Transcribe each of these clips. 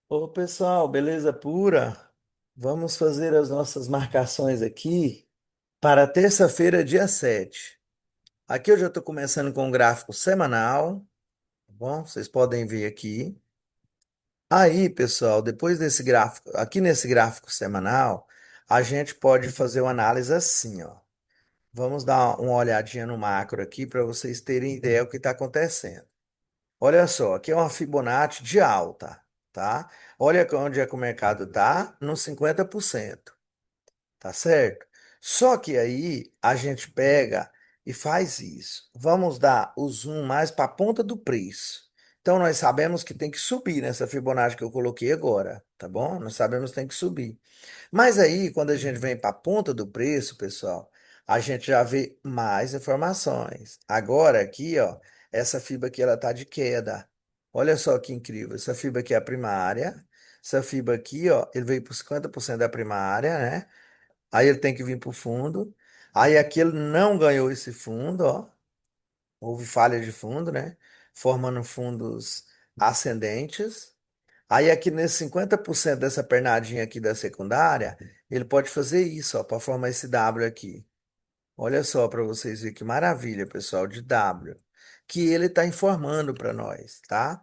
Ô pessoal, beleza pura? Vamos fazer as nossas marcações aqui para terça-feira, dia 7. Aqui eu já estou começando com um gráfico semanal, tá bom? Vocês podem ver aqui. Aí, pessoal, depois desse gráfico, aqui nesse gráfico semanal, a gente pode fazer uma análise assim, ó. Vamos dar uma olhadinha no macro aqui para vocês terem ideia do que está acontecendo. Olha só, aqui é uma Fibonacci de alta, tá? Olha onde é que o mercado está, no 50%, tá certo? Só que aí a gente pega e faz isso. Vamos dar o zoom mais para a ponta do preço. Então nós sabemos que tem que subir nessa Fibonacci que eu coloquei agora, tá bom? Nós sabemos que tem que subir. Mas aí, quando a gente vem para a ponta do preço, pessoal, a gente já vê mais informações. Agora aqui, ó, essa fibra aqui ela tá de queda. Olha só que incrível. Essa fibra aqui é a primária. Essa fibra aqui, ó, ele veio por 50% da primária, né? Aí ele tem que vir para o fundo. Aí aqui ele não ganhou esse fundo, ó. Houve falha de fundo, né? Formando fundos ascendentes. Aí aqui nesse 50% dessa pernadinha aqui da secundária, ele pode fazer isso, ó, para formar esse W aqui. Olha só para vocês verem que maravilha, pessoal, de W, que ele está informando para nós, tá?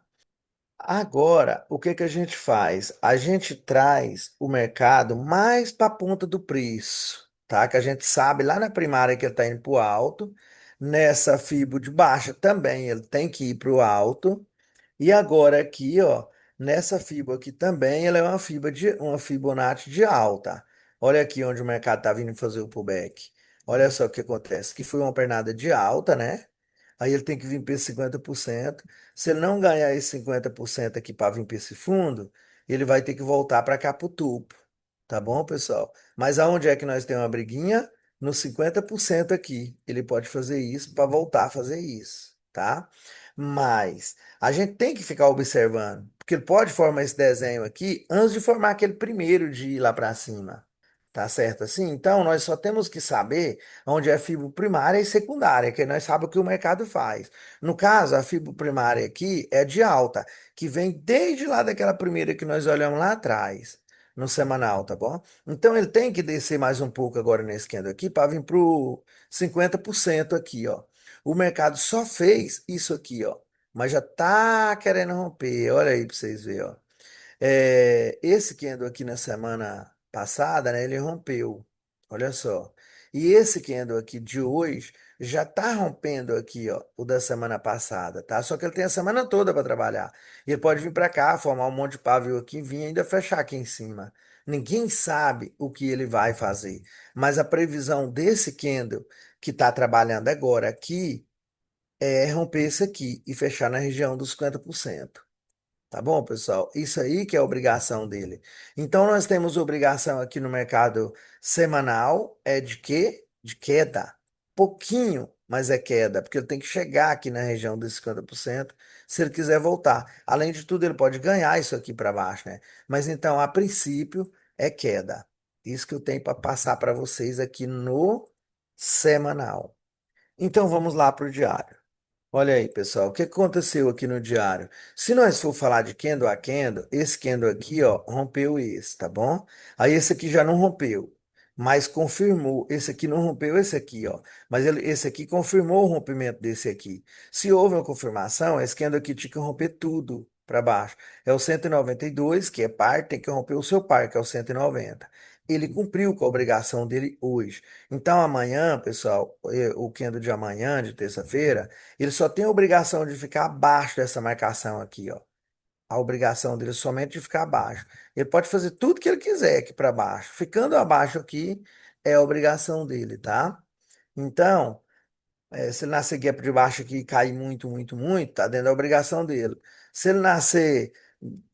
Agora, o que que a gente faz? A gente traz o mercado mais para a ponta do preço, tá? Que a gente sabe lá na primária que ele está indo para o alto, nessa fibra de baixa também ele tem que ir para o alto. E agora aqui, ó, nessa fibra aqui também, ela é uma Fibonacci de alta. Olha aqui onde o mercado está vindo fazer o pullback. Olha só o que acontece, que foi uma pernada de alta, né? Aí ele tem que vir para esse 50%. Se ele não ganhar esse 50% aqui para vir para esse fundo, ele vai ter que voltar para cá para o topo. Tá bom, pessoal? Mas aonde é que nós temos uma briguinha? No 50% aqui. Ele pode fazer isso para voltar a fazer isso, tá? Mas a gente tem que ficar observando, porque ele pode formar esse desenho aqui antes de formar aquele primeiro de ir lá para cima. Tá certo assim? Então, nós só temos que saber onde é fibra primária e secundária, que nós sabemos o que o mercado faz. No caso, a fibra primária aqui é de alta, que vem desde lá daquela primeira que nós olhamos lá atrás, no semanal, tá bom? Então, ele tem que descer mais um pouco agora nesse candle aqui para vir para o 50% aqui, ó. O mercado só fez isso aqui, ó, mas já tá querendo romper. Olha aí para vocês verem, ó. Esse candle aqui na semana passada, né, ele rompeu. Olha só. E esse candle aqui de hoje já tá rompendo aqui, ó, o da semana passada, tá? Só que ele tem a semana toda para trabalhar. E ele pode vir para cá, formar um monte de pavio aqui, vir e ainda fechar aqui em cima. Ninguém sabe o que ele vai fazer, mas a previsão desse candle que está trabalhando agora aqui é romper isso aqui e fechar na região dos 50%. Tá bom, pessoal? Isso aí que é a obrigação dele. Então, nós temos obrigação aqui no mercado semanal, é de quê? De queda. Pouquinho, mas é queda, porque ele tem que chegar aqui na região dos 50% se ele quiser voltar. Além de tudo, ele pode ganhar isso aqui para baixo, né? Mas então, a princípio, é queda. Isso que eu tenho para passar para vocês aqui no semanal. Então, vamos lá para o diário. Olha aí, pessoal, o que aconteceu aqui no diário? Se nós for falar de candle a candle, esse candle aqui, ó, rompeu esse, tá bom? Aí esse aqui já não rompeu, mas confirmou. Esse aqui não rompeu esse aqui, ó. Mas esse aqui confirmou o rompimento desse aqui. Se houve uma confirmação, esse candle aqui tinha que romper tudo para baixo. É o 192, que é par, tem que romper o seu par, que é o 190. Ele cumpriu com a obrigação dele hoje. Então amanhã, pessoal, o candle de amanhã, de terça-feira, ele só tem a obrigação de ficar abaixo dessa marcação aqui, ó. A obrigação dele é somente de ficar abaixo. Ele pode fazer tudo que ele quiser aqui para baixo. Ficando abaixo aqui é a obrigação dele, tá? Então, se ele nascer gap de baixo aqui e cair muito, muito, muito, tá dentro da obrigação dele. Se ele nascer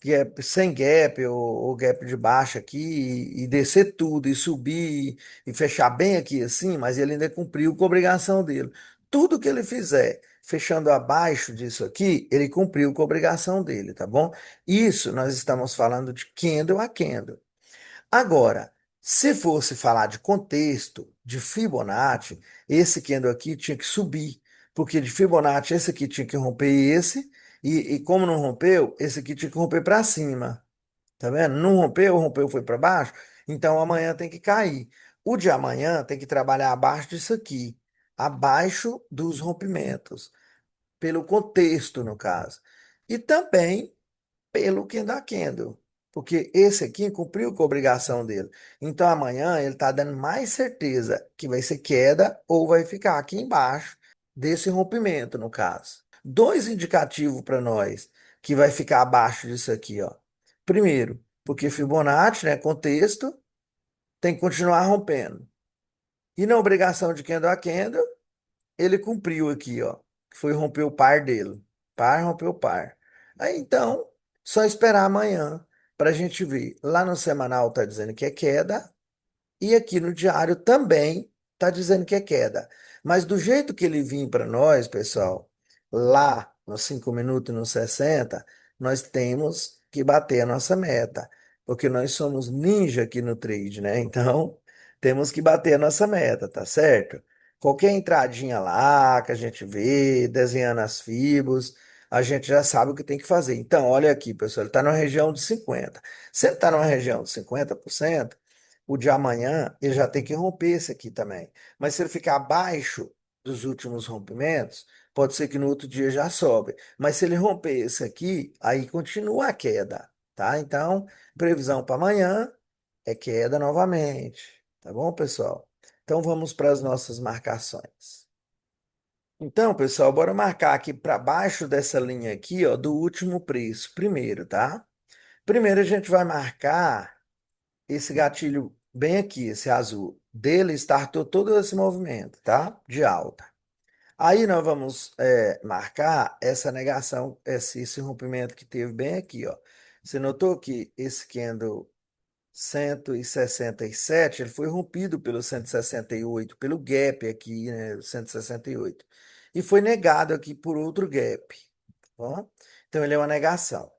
gap, sem gap ou gap de baixo aqui e descer tudo e subir e fechar bem aqui assim, mas ele ainda cumpriu com a obrigação dele. Tudo que ele fizer fechando abaixo disso aqui, ele cumpriu com a obrigação dele, tá bom? Isso nós estamos falando de candle a candle. Agora, se fosse falar de contexto, de Fibonacci, esse candle aqui tinha que subir, porque de Fibonacci esse aqui tinha que romper esse, e como não rompeu, esse aqui tinha que romper para cima. Tá vendo? Não rompeu, rompeu, foi para baixo. Então amanhã tem que cair. O de amanhã tem que trabalhar abaixo disso aqui, abaixo dos rompimentos, pelo contexto, no caso. E também pelo Kendo Kendo, porque esse aqui cumpriu com a obrigação dele. Então amanhã ele está dando mais certeza que vai ser queda ou vai ficar aqui embaixo desse rompimento, no caso. Dois indicativos para nós que vai ficar abaixo disso aqui, ó. Primeiro, porque Fibonacci, né, contexto, tem que continuar rompendo. E na obrigação de Kendo a Kendo, ele cumpriu aqui, ó. Que foi romper o par dele. Par, rompeu o par. Aí então, só esperar amanhã para a gente ver. Lá no semanal tá dizendo que é queda. E aqui no diário também está dizendo que é queda. Mas do jeito que ele vinha para nós, pessoal, lá nos 5 minutos e nos 60, nós temos que bater a nossa meta. Porque nós somos ninja aqui no trade, né? Então, temos que bater a nossa meta, tá certo? Qualquer entradinha lá que a gente vê, desenhando as fibras, a gente já sabe o que tem que fazer. Então, olha aqui, pessoal, ele está na região de 50. Se ele está numa região de 50%, o de amanhã ele já tem que romper esse aqui também. Mas se ele ficar abaixo dos últimos rompimentos, pode ser que no outro dia já sobe. Mas se ele romper esse aqui, aí continua a queda, tá? Então, previsão para amanhã é queda novamente, tá bom, pessoal? Então vamos para as nossas marcações. Então, pessoal, bora marcar aqui para baixo dessa linha aqui, ó, do último preço, primeiro, tá? Primeiro a gente vai marcar esse gatilho bem aqui, esse azul, dele startou todo esse movimento, tá? De alta. Aí nós vamos marcar essa negação, esse rompimento que teve bem aqui, ó. Você notou que esse candle 167, ele foi rompido pelo 168, pelo gap aqui, né? 168. E foi negado aqui por outro gap, tá bom? Então ele é uma negação.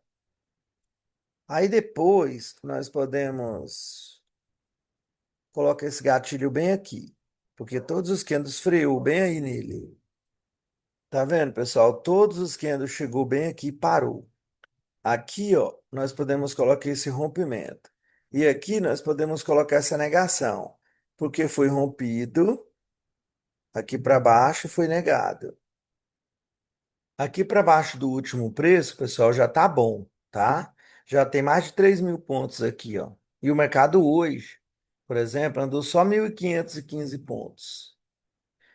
Aí depois nós podemos coloca esse gatilho bem aqui, porque todos os candles freou bem aí nele. Tá vendo, pessoal? Todos os candles chegou bem aqui e parou. Aqui, ó, nós podemos colocar esse rompimento. E aqui nós podemos colocar essa negação, porque foi rompido, aqui para baixo foi negado. Aqui para baixo do último preço, pessoal, já tá bom, tá? Já tem mais de 3.000 pontos aqui, ó. E o mercado hoje, por exemplo, andou só 1.515 pontos.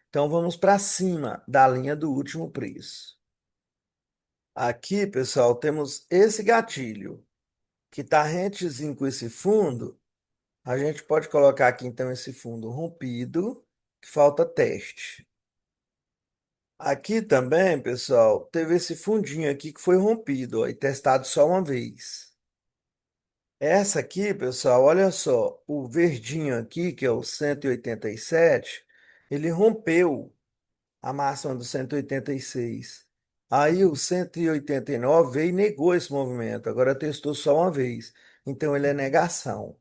Então vamos para cima da linha do último preço. Aqui, pessoal, temos esse gatilho que está rentezinho com esse fundo. A gente pode colocar aqui então esse fundo rompido, que falta teste. Aqui também, pessoal, teve esse fundinho aqui que foi rompido, ó, e testado só uma vez. Essa aqui, pessoal, olha só, o verdinho aqui, que é o 187, ele rompeu a máxima do 186. Aí o 189 veio e negou esse movimento. Agora testou só uma vez. Então ele é negação.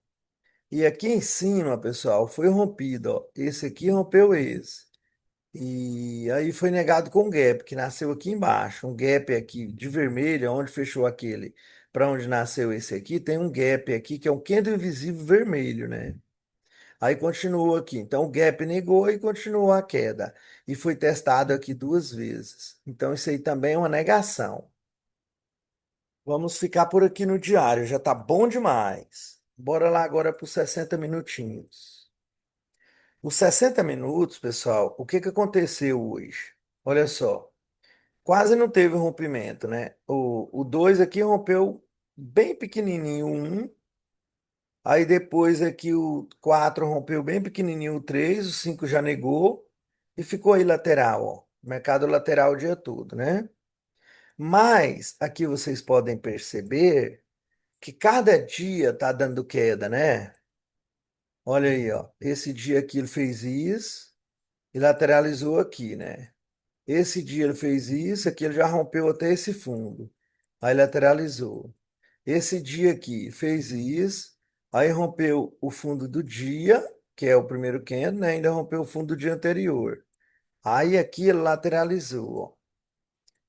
E aqui em cima, pessoal, foi rompido, ó. Esse aqui rompeu esse. E aí foi negado com gap, que nasceu aqui embaixo. Um gap aqui de vermelho, onde fechou aquele. Para onde nasceu esse aqui, tem um gap aqui, que é um candle invisível vermelho, né? Aí continuou aqui. Então o gap negou e continuou a queda. E foi testado aqui duas vezes. Então isso aí também é uma negação. Vamos ficar por aqui no diário, já tá bom demais. Bora lá agora para os 60 minutinhos. Os 60 minutos, pessoal, o que que aconteceu hoje? Olha só, quase não teve rompimento, né? O 2 aqui rompeu bem pequenininho, o 1. Aí depois aqui o 4 rompeu bem pequenininho o 3, o 5 já negou e ficou aí lateral, ó. Mercado lateral o dia todo, né? Mas aqui vocês podem perceber que cada dia tá dando queda, né? Olha aí, ó. Esse dia aqui ele fez isso e lateralizou aqui, né? Esse dia ele fez isso, aqui ele já rompeu até esse fundo. Aí lateralizou. Esse dia aqui fez isso, aí rompeu o fundo do dia, que é o primeiro candle, né? Ainda rompeu o fundo do dia anterior. Aí aqui ele lateralizou, ó.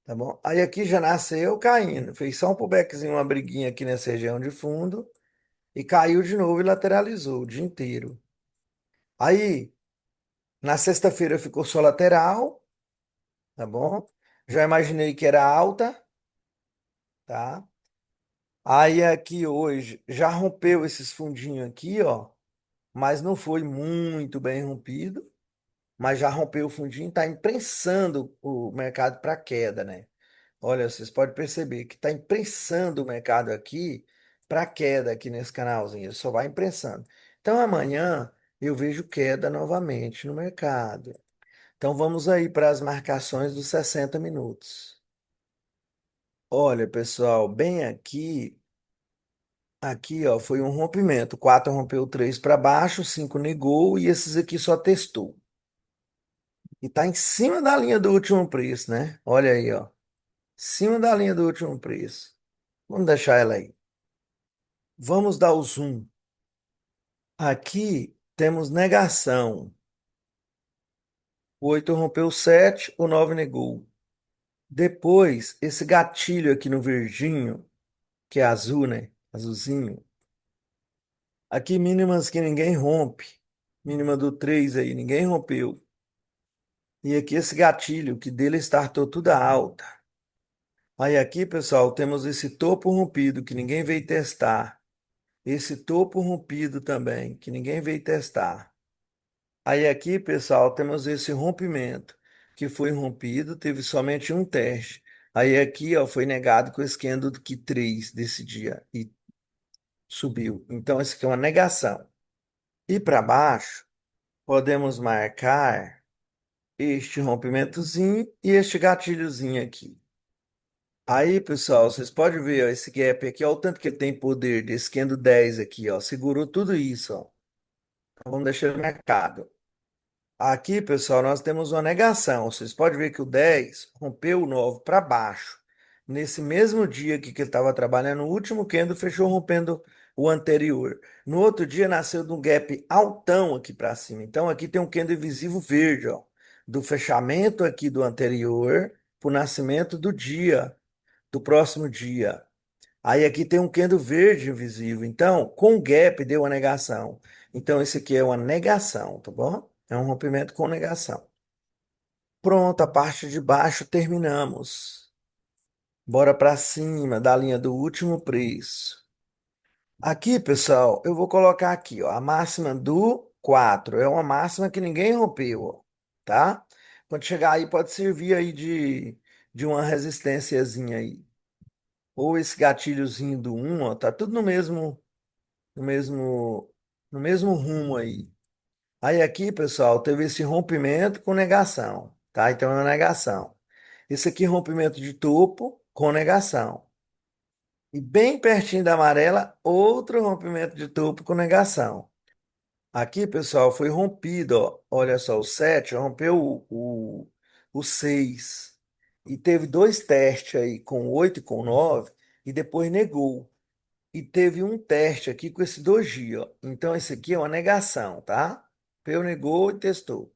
tá bom? Aí aqui já nasceu caindo, fez só um pullbackzinho, uma briguinha aqui nessa região de fundo e caiu de novo e lateralizou o dia inteiro. Aí, na sexta-feira ficou só lateral, tá bom? Já imaginei que era alta, tá? Aí aqui hoje já rompeu esses fundinhos aqui, ó, mas não foi muito bem rompido, mas já rompeu o fundinho, tá imprensando o mercado para queda, né? Olha, vocês podem perceber que tá imprensando o mercado aqui para queda aqui nesse canalzinho, ele só vai imprensando. Então amanhã eu vejo queda novamente no mercado. Então vamos aí para as marcações dos 60 minutos. Olha, pessoal, bem aqui, ó, foi um rompimento. 4 rompeu 3 para baixo, 5 negou e esses aqui só testou. E tá em cima da linha do último preço, né? Olha aí, ó. Cima da linha do último preço. Vamos deixar ela aí. Vamos dar o zoom. Aqui temos negação. O 8 rompeu 7, o 9 negou. Depois, esse gatilho aqui no verdinho, que é azul, né? Azulzinho. Aqui mínimas que ninguém rompe. Mínima do 3 aí, ninguém rompeu. E aqui esse gatilho, que dele startou tudo alta. Aí aqui, pessoal, temos esse topo rompido, que ninguém veio testar. Esse topo rompido também, que ninguém veio testar. Aí aqui, pessoal, temos esse rompimento, que foi rompido, teve somente um teste. Aí aqui, ó, foi negado com esse candle que 3 desse dia e subiu. Então, isso aqui é uma negação. E para baixo, podemos marcar este rompimentozinho e este gatilhozinho aqui. Aí, pessoal, vocês podem ver, ó, esse gap aqui, ó, o tanto que ele tem poder desse candle 10 aqui, ó, segurou tudo isso, ó. Então, vamos deixar ele marcado. Aqui, pessoal, nós temos uma negação. Vocês podem ver que o 10 rompeu o 9 para baixo. Nesse mesmo dia aqui que ele estava trabalhando, o último candle fechou rompendo o anterior. No outro dia nasceu de um gap altão aqui para cima. Então aqui tem um candle invisível verde, ó, do fechamento aqui do anterior para o nascimento do dia, do próximo dia. Aí aqui tem um candle verde invisível. Então, com gap deu uma negação. Então, esse aqui é uma negação, tá bom? É um rompimento com negação. Pronto, a parte de baixo terminamos. Bora para cima da linha do último preço. Aqui, pessoal, eu vou colocar aqui, ó, a máxima do 4. É uma máxima que ninguém rompeu, ó, tá? Quando chegar aí, pode servir aí de uma resistênciazinha aí. Ou esse gatilhozinho do 1, ó, tá tudo no mesmo, no mesmo rumo aí. Aí aqui, pessoal, teve esse rompimento com negação, tá? Então é uma negação. Esse aqui, rompimento de topo com negação. E bem pertinho da amarela, outro rompimento de topo com negação. Aqui, pessoal, foi rompido, ó. Olha só, o 7 rompeu o 6. E teve dois testes aí, com 8 e com 9 e depois negou. E teve um teste aqui com esse doji, ó. Então, esse aqui é uma negação, tá? Peu negou e testou.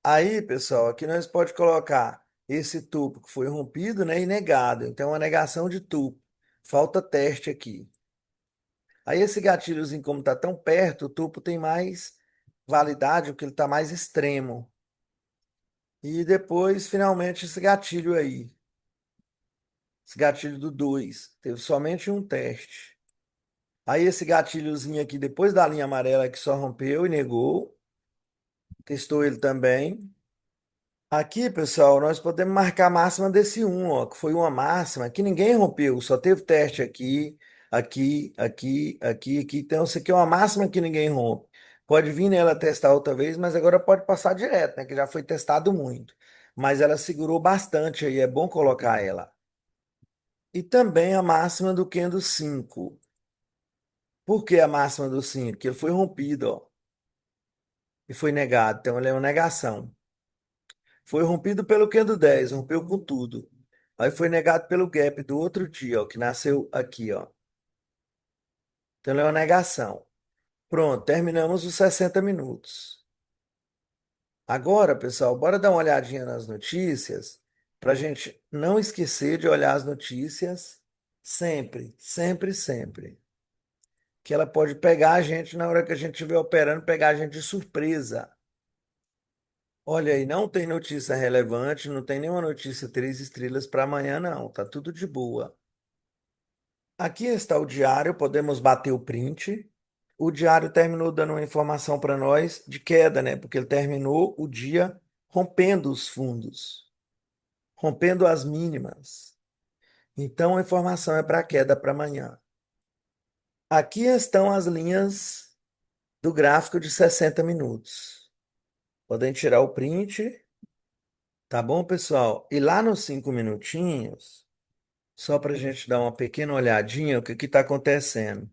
Aí, pessoal, aqui nós pode colocar esse tubo que foi rompido, né, e negado. Então, é uma negação de tubo. Falta teste aqui. Aí, esse gatilhozinho, como está tão perto, o tubo tem mais validade, porque ele está mais extremo. E depois, finalmente, esse gatilho aí. Esse gatilho do 2. Teve somente um teste. Aí esse gatilhozinho aqui, depois da linha amarela que só rompeu e negou, testou ele também. Aqui, pessoal, nós podemos marcar a máxima desse um, ó, que foi uma máxima que ninguém rompeu, só teve teste aqui, aqui. Então, isso aqui é uma máxima que ninguém rompe. Pode vir nela testar outra vez, mas agora pode passar direto, né, que já foi testado muito. Mas ela segurou bastante aí, é bom colocar ela. E também a máxima do Kendo 5. Por que a máxima do 5? Porque ele foi rompido, ó. E foi negado. Então, ele é uma negação. Foi rompido pelo candle 10, rompeu com tudo. Aí foi negado pelo gap do outro dia, ó, que nasceu aqui, ó. Então, ele é uma negação. Pronto, terminamos os 60 minutos. Agora, pessoal, bora dar uma olhadinha nas notícias para a gente não esquecer de olhar as notícias sempre, sempre, sempre. Que ela pode pegar a gente na hora que a gente estiver operando, pegar a gente de surpresa. Olha aí, não tem notícia relevante, não tem nenhuma notícia 3 estrelas para amanhã, não. Tá tudo de boa. Aqui está o diário, podemos bater o print. O diário terminou dando uma informação para nós de queda, né? Porque ele terminou o dia rompendo os fundos, rompendo as mínimas. Então a informação é para queda para amanhã. Aqui estão as linhas do gráfico de 60 minutos. Podem tirar o print, tá bom, pessoal? E lá nos 5 minutinhos, só para a gente dar uma pequena olhadinha, o que está acontecendo?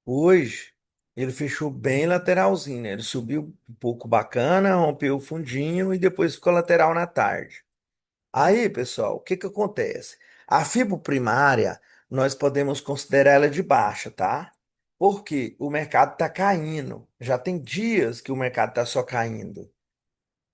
Hoje, ele fechou bem lateralzinho, né? Ele subiu um pouco bacana, rompeu o fundinho e depois ficou lateral na tarde. Aí, pessoal, o que que acontece? A fibra primária, nós podemos considerar ela de baixa, tá? Porque o mercado está caindo. Já tem dias que o mercado está só caindo,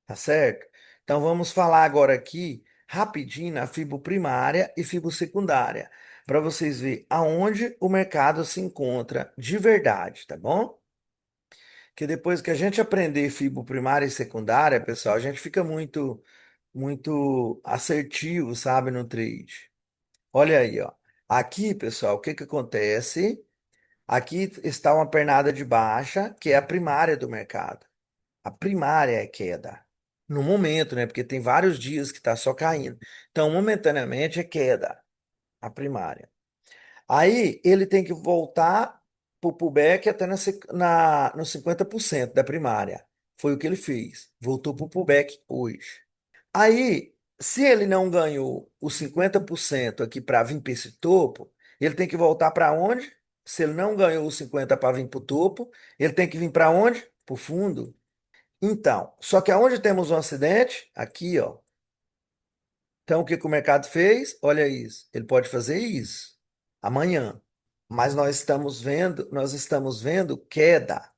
tá certo? Então vamos falar agora aqui rapidinho na fibra primária e fibra secundária, para vocês verem aonde o mercado se encontra de verdade, tá bom? Que depois que a gente aprender fibra primária e secundária, pessoal, a gente fica muito assertivo, sabe, no trade. Olha aí, ó. Aqui, pessoal, o que que acontece? Aqui está uma pernada de baixa, que é a primária do mercado. A primária é queda. No momento, né? Porque tem vários dias que está só caindo. Então, momentaneamente é queda, a primária. Aí ele tem que voltar para o pullback até no 50% da primária. Foi o que ele fez. Voltou para o pullback hoje. Aí, se ele não ganhou os 50% aqui para vir para esse topo, ele tem que voltar para onde? Se ele não ganhou os 50 para vir para o topo, ele tem que vir para onde? Para o fundo. Então, só que aonde temos um acidente? Aqui, ó. Então, o que que o mercado fez? Olha isso. Ele pode fazer isso amanhã. Mas nós estamos vendo queda.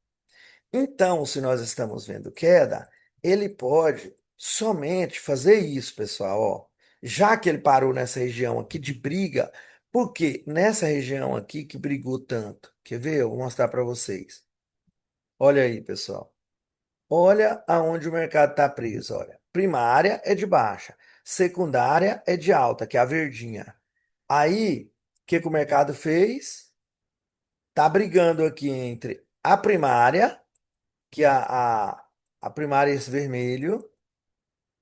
Então, se nós estamos vendo queda, ele pode somente fazer isso, pessoal, ó. Já que ele parou nessa região aqui de briga, porque nessa região aqui que brigou tanto? Quer ver? Eu vou mostrar para vocês. Olha aí, pessoal. Olha aonde o mercado está preso, olha. Primária é de baixa, secundária é de alta, que é a verdinha. Aí, o que que o mercado fez? Tá brigando aqui entre a primária, que é a primária é esse vermelho,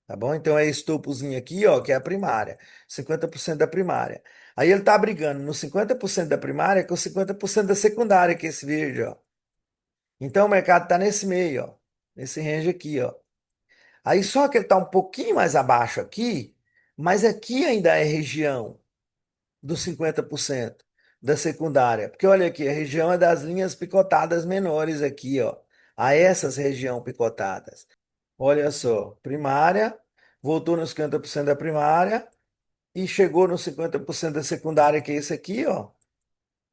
tá bom? Então é esse topozinho aqui, ó, que é a primária, 50% da primária. Aí ele tá brigando no 50% da primária com 50% da secundária, que é esse verde, ó. Então o mercado tá nesse meio, ó, nesse range aqui, ó. Aí só que ele está um pouquinho mais abaixo aqui, mas aqui ainda é região dos 50% da secundária. Porque olha aqui, a região é das linhas picotadas menores aqui, ó. A essas região picotadas. Olha só, primária, voltou nos 50% da primária e chegou nos 50% da secundária, que é esse aqui, ó.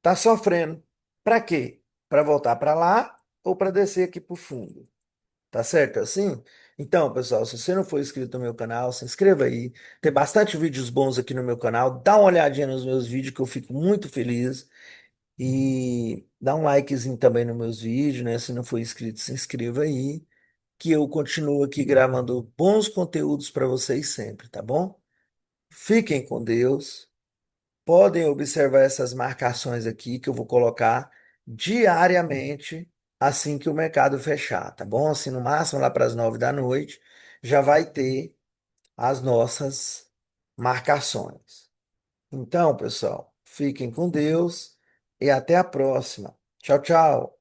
Tá sofrendo. Para quê? Para voltar para lá ou para descer aqui para o fundo. Tá certo assim? Então, pessoal, se você não for inscrito no meu canal, se inscreva aí. Tem bastante vídeos bons aqui no meu canal. Dá uma olhadinha nos meus vídeos que eu fico muito feliz. E dá um likezinho também nos meus vídeos, né? Se não for inscrito, se inscreva aí, que eu continuo aqui gravando bons conteúdos para vocês sempre, tá bom? Fiquem com Deus. Podem observar essas marcações aqui que eu vou colocar diariamente assim que o mercado fechar, tá bom? Assim, no máximo lá para as 9 da noite já vai ter as nossas marcações. Então, pessoal, fiquem com Deus e até a próxima. Tchau, tchau.